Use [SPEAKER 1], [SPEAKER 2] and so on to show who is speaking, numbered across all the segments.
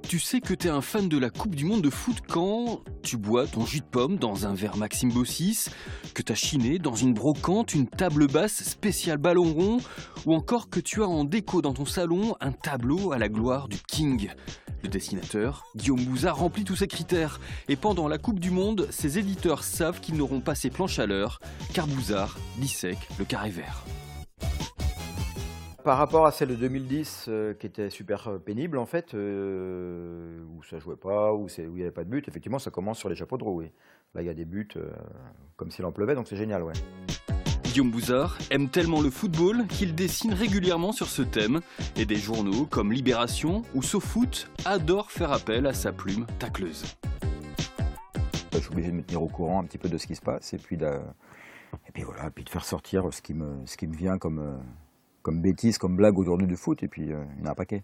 [SPEAKER 1] Tu sais que t'es un fan de la Coupe du Monde de foot quand tu bois ton jus de pomme dans un verre Maxime Bossis, que t'as chiné dans une brocante une table basse spéciale ballon rond, ou encore que tu as en déco dans ton salon un tableau à la gloire du King. Le dessinateur, Guillaume Bouzard, remplit tous ces critères. Et pendant la Coupe du Monde, ses éditeurs savent qu'ils n'auront pas ses planches à l'heure, car Bouzard dissèque le carré vert.
[SPEAKER 2] Par rapport à celle de 2010, qui était super pénible en fait, où ça jouait pas, où il n'y avait pas de but, effectivement ça commence sur les chapeaux de roue. Oui. Là il y a des buts comme s'il en pleuvait, donc c'est génial. Ouais.
[SPEAKER 1] Guillaume Bouzard aime tellement le football qu'il dessine régulièrement sur ce thème, et des journaux comme Libération ou SoFoot adorent faire appel à sa plume tacleuse.
[SPEAKER 2] Je suis obligé de me tenir au courant un petit peu de ce qui se passe, et puis voilà, puis de faire sortir ce qui me vient comme bêtises, comme blagues aujourd'hui du foot, et puis il y en a un paquet.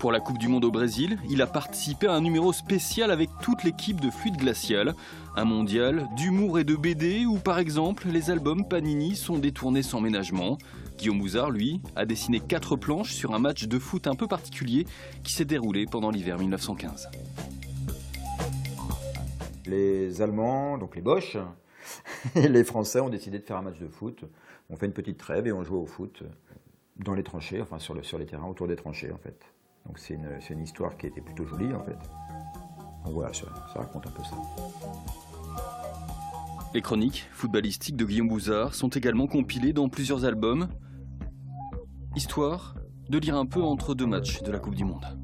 [SPEAKER 1] Pour la Coupe du Monde au Brésil, il a participé à un numéro spécial avec toute l'équipe de Fluide Glacial, un mondial d'humour et de BD où par exemple les albums Panini sont détournés sans ménagement. Guillaume Bouzard, lui, a dessiné 4 planches sur un match de foot un peu particulier qui s'est déroulé pendant l'hiver 1915.
[SPEAKER 2] Les Allemands, donc les Boches, et les Français ont décidé de faire un match de foot. On fait une petite trêve et on joue au foot dans les tranchées, enfin sur les terrains autour des tranchées en fait. Donc c'est une histoire qui était plutôt jolie en fait. Donc voilà, ça raconte un peu ça.
[SPEAKER 1] Les chroniques footballistiques de Guillaume Bouzard sont également compilées dans plusieurs albums, histoire de lire un peu entre deux matchs de la Coupe du Monde.